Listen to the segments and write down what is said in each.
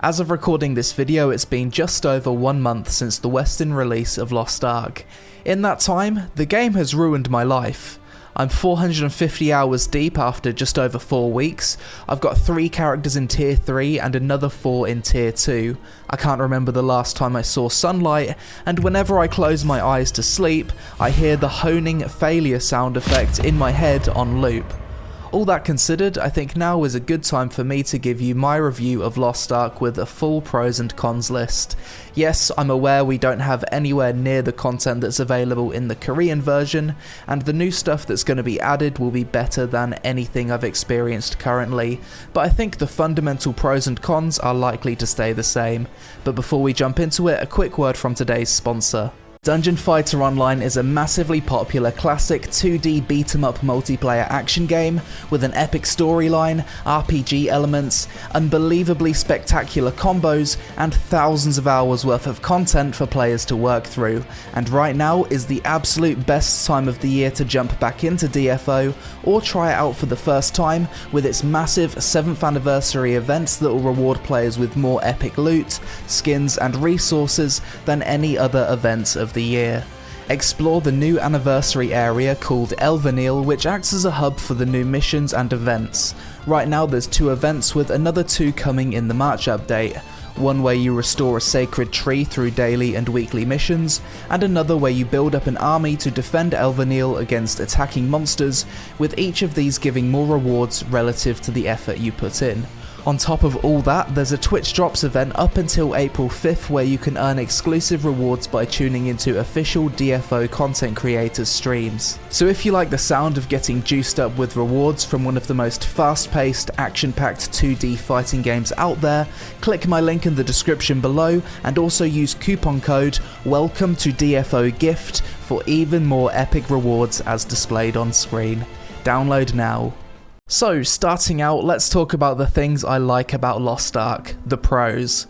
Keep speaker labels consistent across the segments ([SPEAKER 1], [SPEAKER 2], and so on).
[SPEAKER 1] As of recording this video, it's been just over 1 month since the Western release of Lost Ark. In that time, the game has ruined my life. I'm 450 hours deep after just over 4 weeks. I've got 3 characters in tier 3 and another 4 in tier 2. I can't remember the last time I saw sunlight, and whenever I close my eyes to sleep, I hear the honing failure sound effect in my head on loop. All that considered, I think now is a good time for me to give you my review of Lost Ark with a full pros and cons list. Yes, I'm aware we don't have anywhere near the content that's available in the Korean version, and the new stuff that's going to be added will be better than anything I've experienced currently, but I think the fundamental pros and cons are likely to stay the same. But before we jump into it, a quick word from today's sponsor. Dungeon Fighter Online is a massively popular classic 2D beat-em-up multiplayer action game with an epic storyline, RPG elements, unbelievably spectacular combos, and thousands of hours worth of content for players to work through, and right now is the absolute best time of the year to jump back into DFO or try it out for the first time with its massive 7th anniversary events that will reward players with more epic loot, skins and resources than any other events of the year. Explore the new anniversary area called Elvenil, which acts as a hub for the new missions and events. Right now there's 2 events with another 2 coming in the March update. One where you restore a sacred tree through daily and weekly missions, and another where you build up an army to defend Elvenil against attacking monsters, with each of these giving more rewards relative to the effort you put in. On top of all that, there's a Twitch Drops event up until April 5th where you can earn exclusive rewards by tuning into official DFO content creators' streams. So if you like the sound of getting juiced up with rewards from one of the most fast-paced, action-packed 2D fighting games out there, click my link in the description below and also use coupon code WELCOME to DFO GIFT for even more epic rewards as displayed on screen. Download now. So, starting out, let's talk about the things I like about Lost Ark, the pros.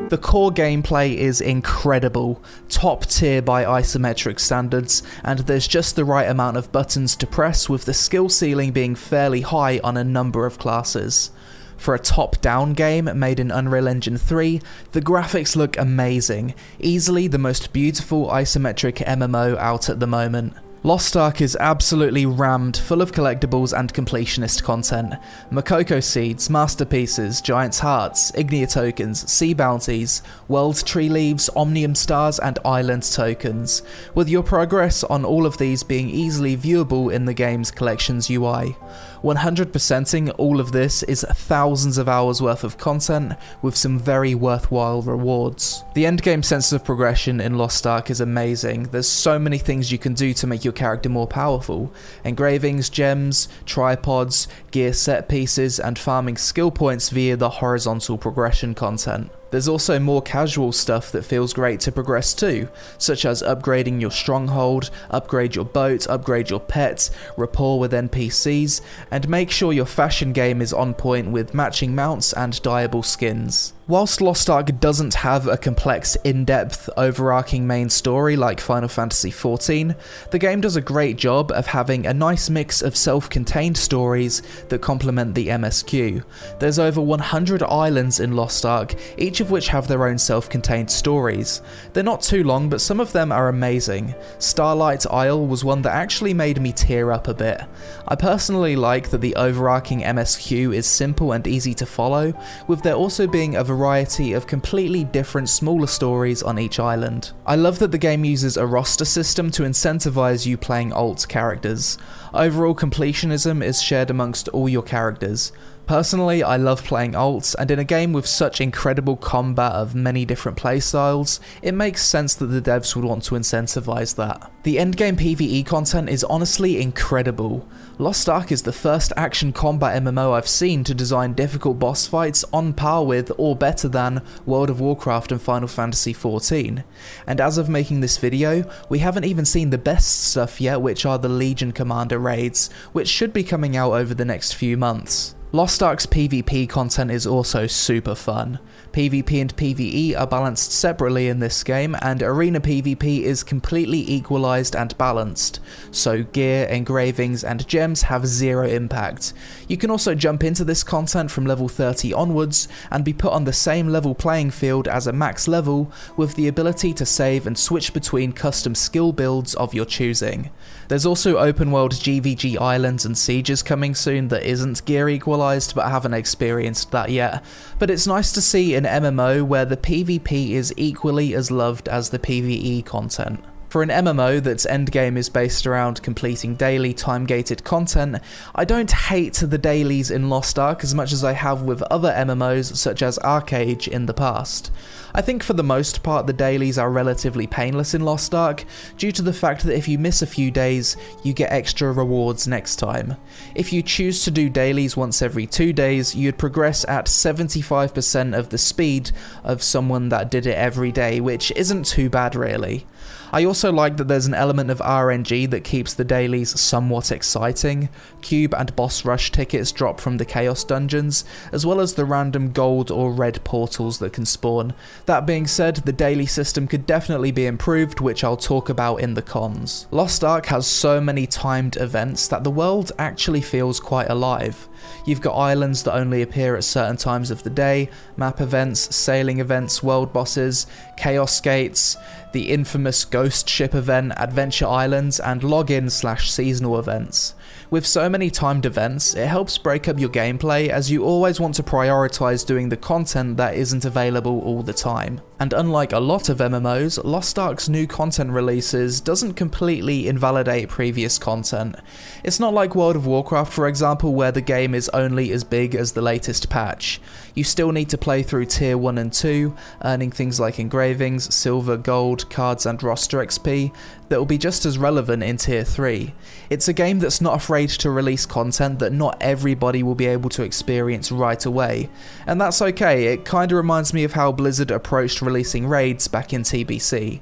[SPEAKER 1] The core gameplay is incredible, top tier by isometric standards, and there's just the right amount of buttons to press with the skill ceiling being fairly high on a number of classes. For a top-down game made in Unreal Engine 3, the graphics look amazing, easily the most beautiful isometric MMO out at the moment. Lost Ark is absolutely rammed full of collectables and completionist content. Makoko seeds, masterpieces, giant's hearts, Ignia tokens, sea bounties, world tree leaves, omnium stars and island tokens, with your progress on all of these being easily viewable in the game's collections UI. 100%ing all of this is thousands of hours worth of content with some very worthwhile rewards. The endgame sense of progression in Lost Ark is amazing. There's so many things you can do to make your character more powerful. Engravings, gems, tripods, gear set pieces, and farming skill points via the horizontal progression content. There's also more casual stuff that feels great to progress too, such as upgrading your stronghold, upgrade your boat, upgrade your pets, rapport with NPCs, and make sure your fashion game is on point with matching mounts and dyeable skins. Whilst Lost Ark doesn't have a complex, in-depth, overarching main story like Final Fantasy XIV, the game does a great job of having a nice mix of self-contained stories that complement the MSQ. There's over 100 islands in Lost Ark, each of which have their own self-contained stories. They're not too long, but some of them are amazing. Starlight Isle was one that actually made me tear up a bit. I personally like that the overarching MSQ is simple and easy to follow, with there also being a variety of completely different smaller stories on each island. I love that the game uses a roster system to incentivize you playing alt characters. Overall completionism is shared amongst all your characters. Personally, I love playing alts, and in a game with such incredible combat of many different playstyles, it makes sense that the devs would want to incentivize that. The endgame PvE content is honestly incredible. Lost Ark is the first action combat MMO I've seen to design difficult boss fights on par with or better than World of Warcraft and Final Fantasy XIV. And as of making this video, we haven't even seen the best stuff yet, which are the Legion Commander raids, which should be coming out over the next few months. Lost Ark's PvP content is also super fun. PvP and PvE are balanced separately in this game, and arena PvP is completely equalized and balanced, so gear, engravings and gems have zero impact. You can also jump into this content from level 30 onwards and be put on the same level playing field as a max level, with the ability to save and switch between custom skill builds of your choosing. There's also open world GVG islands and sieges coming soon that isn't gear equalized, but I haven't experienced that yet. But it's nice to see an MMO where the PvP is equally as loved as the PvE content. For an MMO that's endgame is based around completing daily time-gated content, I don't hate the dailies in Lost Ark as much as I have with other MMOs such as Arcade in the past. I think for the most part the dailies are relatively painless in Lost Ark, due to the fact that if you miss a few days, you get extra rewards next time. If you choose to do dailies once every 2 days, you'd progress at 75% of the speed of someone that did it every day, which isn't too bad really. I also like that there's an element of RNG that keeps the dailies somewhat exciting. Cube and boss rush tickets drop from the chaos dungeons, as well as the random gold or red portals that can spawn. That being said, the daily system could definitely be improved, which I'll talk about in the cons. Lost Ark has so many timed events that the world actually feels quite alive. You've got islands that only appear at certain times of the day, map events, sailing events, world bosses, chaos gates, the infamous ghost ship event, adventure islands, and login/seasonal events. With so many timed events, it helps break up your gameplay, as you always want to prioritize doing the content that isn't available all the time. And unlike a lot of MMOs, Lost Ark's new content releases doesn't completely invalidate previous content. It's not like World of Warcraft, for example, where the game is only as big as the latest patch. You still need to play through tier 1 and 2, earning things like engravings, silver, gold, cards and roster XP that will be just as relevant in tier 3. It's a game that's not afraid to release content that not everybody will be able to experience right away, and that's okay. It kinda reminds me of how Blizzard approached releasing raids back in TBC.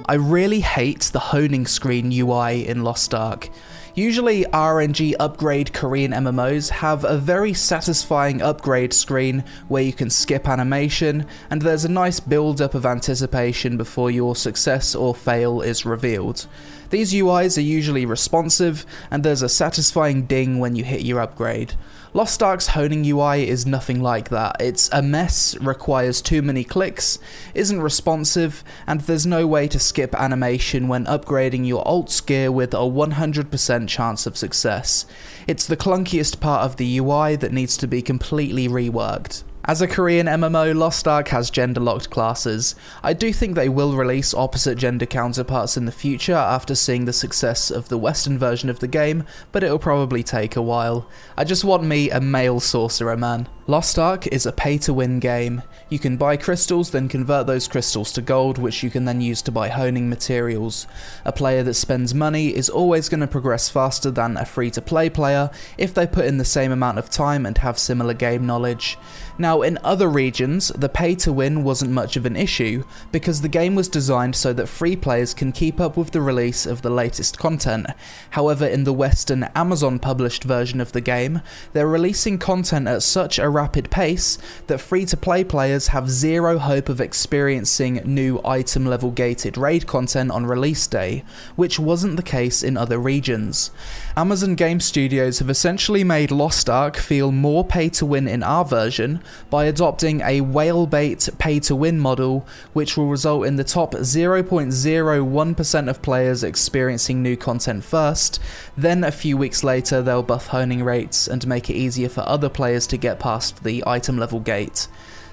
[SPEAKER 1] I really hate the honing screen UI in Lost Ark. Usually RNG upgrade Korean MMOs have a very satisfying upgrade screen where you can skip animation, and there's a nice build up of anticipation before your success or fail is revealed. These UIs are usually responsive, and there's a satisfying ding when you hit your upgrade. Lost Ark's honing UI is nothing like that. It's a mess, requires too many clicks, isn't responsive, and there's no way to skip animation when upgrading your alt's gear with a 100% chance of success. It's the clunkiest part of the UI that needs to be completely reworked. As a Korean MMO, Lost Ark has gender-locked classes. I do think they will release opposite gender counterparts in the future after seeing the success of the Western version of the game, but it'll probably take a while. I just want me a male sorcerer man. Lost Ark is a pay-to-win game. You can buy crystals, then convert those crystals to gold, which you can then use to buy honing materials. A player that spends money is always going to progress faster than a free-to-play player if they put in the same amount of time and have similar game knowledge. Now, in other regions, the pay-to-win wasn't much of an issue, because the game was designed so that free players can keep up with the release of the latest content. However, in the Western Amazon-published version of the game, they're releasing content at such a rapid pace that free-to-play players have zero hope of experiencing new item-level gated raid content on release day, which wasn't the case in other regions. Amazon Game Studios have essentially made Lost Ark feel more pay-to-win in our version by adopting a whale-bait pay-to-win model, which will result in the top 0.01% of players experiencing new content first. Then a few weeks later they'll buff honing rates and make it easier for other players to get past the item level gate.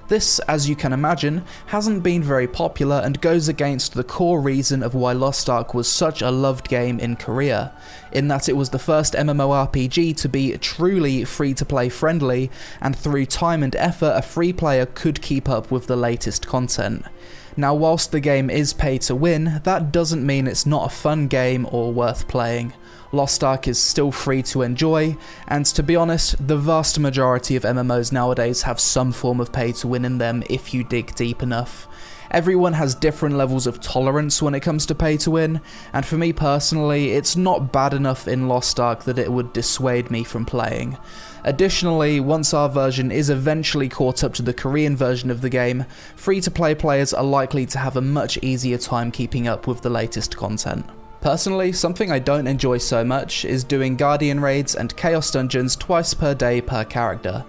[SPEAKER 1] This, as you can imagine, hasn't been very popular and goes against the core reason of why Lost Ark was such a loved game in Korea, in that it was the first MMORPG to be truly free-to-play friendly, and through time and effort a free player could keep up with the latest content. Now, whilst the game is pay to win, that doesn't mean it's not a fun game or worth playing. Lost Ark is still free to enjoy, and to be honest, the vast majority of MMOs nowadays have some form of pay to win in them if you dig deep enough. Everyone has different levels of tolerance when it comes to pay to win, and for me personally, it's not bad enough in Lost Ark that it would dissuade me from playing. Additionally, once our version is eventually caught up to the Korean version of the game, free-to-play players are likely to have a much easier time keeping up with the latest content. Personally, something I don't enjoy so much is doing Guardian raids and Chaos dungeons twice per day per character.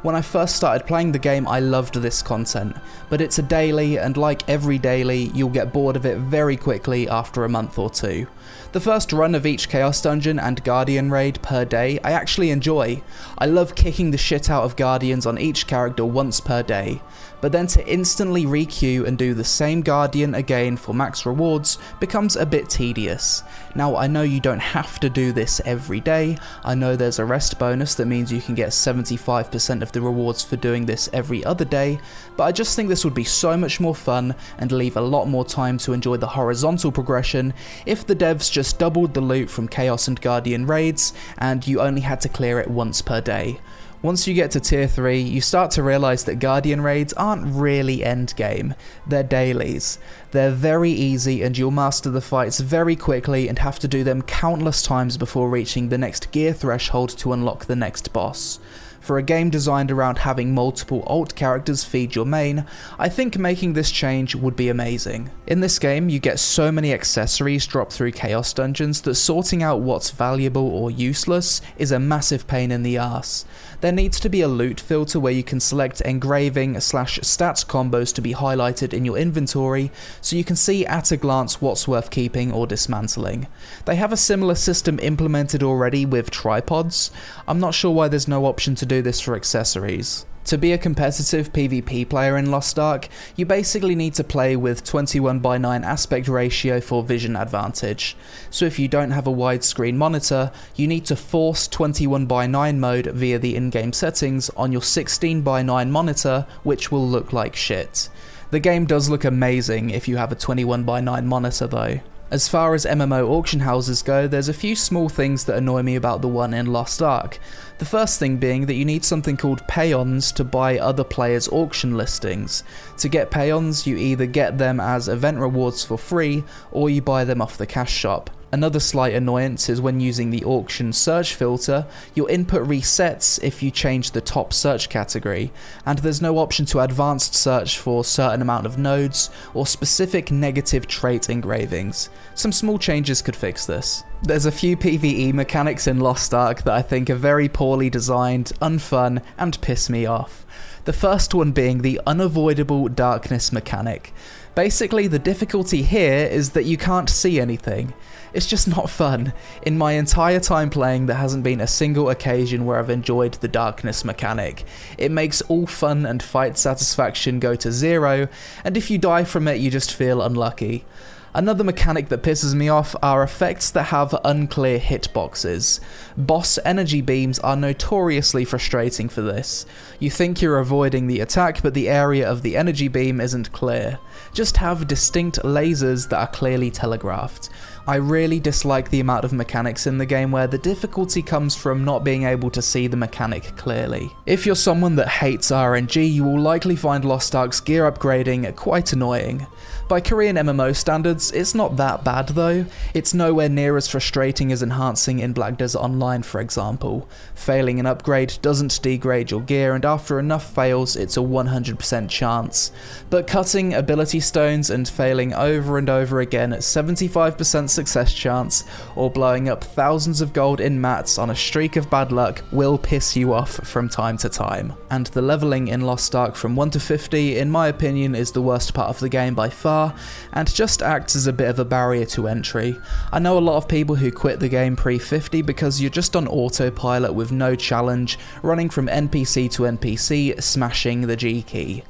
[SPEAKER 1] When I first started playing the game, I loved this content, but it's a daily, and like every daily, you'll get bored of it very quickly after a month or two. The first run of each Chaos Dungeon and Guardian raid per day I actually enjoy. I love kicking the shit out of Guardians on each character once per day, but then to instantly requeue and do the same Guardian again for max rewards becomes a bit tedious. Now I know you don't have to do this every day, I know there's a rest bonus that means you can get 75% of the rewards for doing this every other day, but I just think this would be so much more fun and leave a lot more time to enjoy the horizontal progression if the devs just doubled the loot from Chaos and Guardian raids and you only had to clear it once per day. Once you get to tier 3, you start to realise that Guardian raids aren't really endgame, they're dailies. They're very easy and you'll master the fights very quickly and have to do them countless times before reaching the next gear threshold to unlock the next boss. For a game designed around having multiple alt characters feed your main, I think making this change would be amazing. In this game, you get so many accessories dropped through Chaos Dungeons that sorting out what's valuable or useless is a massive pain in the ass. There needs to be a loot filter where you can select engraving/stats combos to be highlighted in your inventory so you can see at a glance what's worth keeping or dismantling. They have a similar system implemented already with tripods. I'm not sure why there's no option to do this for accessories. To be a competitive PvP player in Lost Ark, you basically need to play with 21:9 aspect ratio for vision advantage. So if you don't have a widescreen monitor, you need to force 21:9 mode via the in-game settings on your 16:9 monitor, which will look like shit. The game does look amazing if you have a 21:9 monitor though. As far as MMO auction houses go, there's a few small things that annoy me about the one in Lost Ark. The first thing being that you need something called pay-ons to buy other players' auction listings. To get pay-ons, you either get them as event rewards for free, or you buy them off the cash shop. Another slight annoyance is when using the auction search filter, your input resets if you change the top search category, and there's no option to advanced search for certain amount of nodes or specific negative trait engravings. Some small changes could fix this. There's a few PvE mechanics in Lost Ark that I think are very poorly designed, unfun, and piss me off. The first one being the unavoidable darkness mechanic. Basically, the difficulty here is that you can't see anything. It's just not fun. In my entire time playing, there hasn't been a single occasion where I've enjoyed the darkness mechanic. It makes all fun and fight satisfaction go to zero, and if you die from it, you just feel unlucky. Another mechanic that pisses me off are effects that have unclear hitboxes. Boss energy beams are notoriously frustrating for this. You think you're avoiding the attack, but the area of the energy beam isn't clear. Just have distinct lasers that are clearly telegraphed. I really dislike the amount of mechanics in the game where the difficulty comes from not being able to see the mechanic clearly. If you're someone that hates RNG, you will likely find Lost Ark's gear upgrading quite annoying. By Korean MMO standards, it's not that bad though. It's nowhere near as frustrating as enhancing in Black Desert Online, for example. Failing an upgrade doesn't degrade your gear, and after enough fails, it's a 100% chance. But cutting ability stones and failing over and over again at 75% success chance, or blowing up thousands of gold in mats on a streak of bad luck will piss you off from time to time. And the leveling in Lost Ark from 1 to 50, in my opinion, is the worst part of the game by far, and just acts as a bit of a barrier to entry. I know a lot of people who quit the game pre-50 because you're just on autopilot with no challenge, running from NPC to NPC, smashing the G key.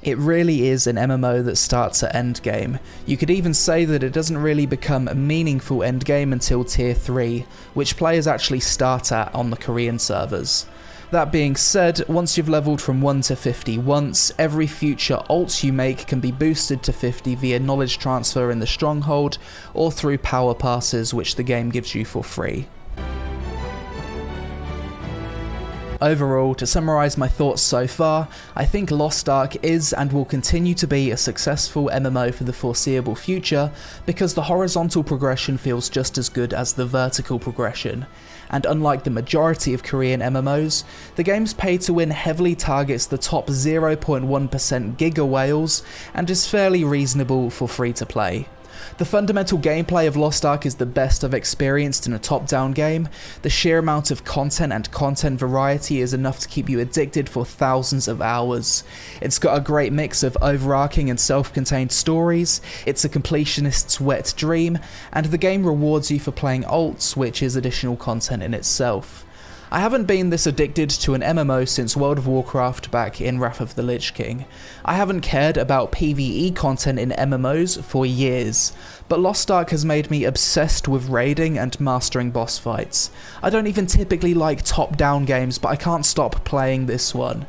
[SPEAKER 1] It really is an MMO that starts at endgame. You could even say that it doesn't really become a meaningful endgame until tier 3, which players actually start at on the Korean servers. That being said, once you've leveled from 1 to 50 once, every future alt you make can be boosted to 50 via knowledge transfer in the stronghold, or through power passes which the game gives you for free. Overall, to summarise my thoughts so far, I think Lost Ark is and will continue to be a successful MMO for the foreseeable future because the horizontal progression feels just as good as the vertical progression. And unlike the majority of Korean MMOs, the game's pay-to-win heavily targets the top 0.1% giga whales and is fairly reasonable for free-to-play. The fundamental gameplay of Lost Ark is the best I've experienced in a top-down game. The sheer amount of content and content variety is enough to keep you addicted for thousands of hours. It's got a great mix of overarching and self-contained stories, it's a completionist's wet dream, and the game rewards you for playing alts, which is additional content in itself. I haven't been this addicted to an MMO since World of Warcraft back in Wrath of the Lich King. I haven't cared about PvE content in MMOs for years, but Lost Ark has made me obsessed with raiding and mastering boss fights. I don't even typically like top-down games, but I can't stop playing this one.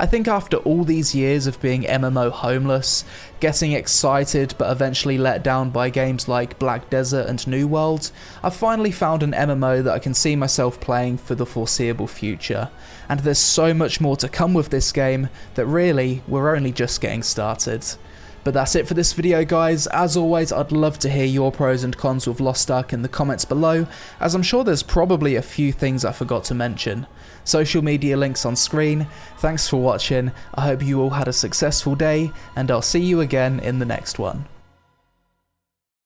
[SPEAKER 1] I think after all these years of being MMO homeless, getting excited but eventually let down by games like Black Desert and New World, I've finally found an MMO that I can see myself playing for the foreseeable future. And there's so much more to come with this game that really, we're only just getting started. But that's it for this video, guys. As always, I'd love to hear your pros and cons with Lost Ark in the comments below, as I'm sure there's probably a few things I forgot to mention. Social media links on screen. Thanks for watching, I hope you all had a successful day, and I'll see you again in the next one.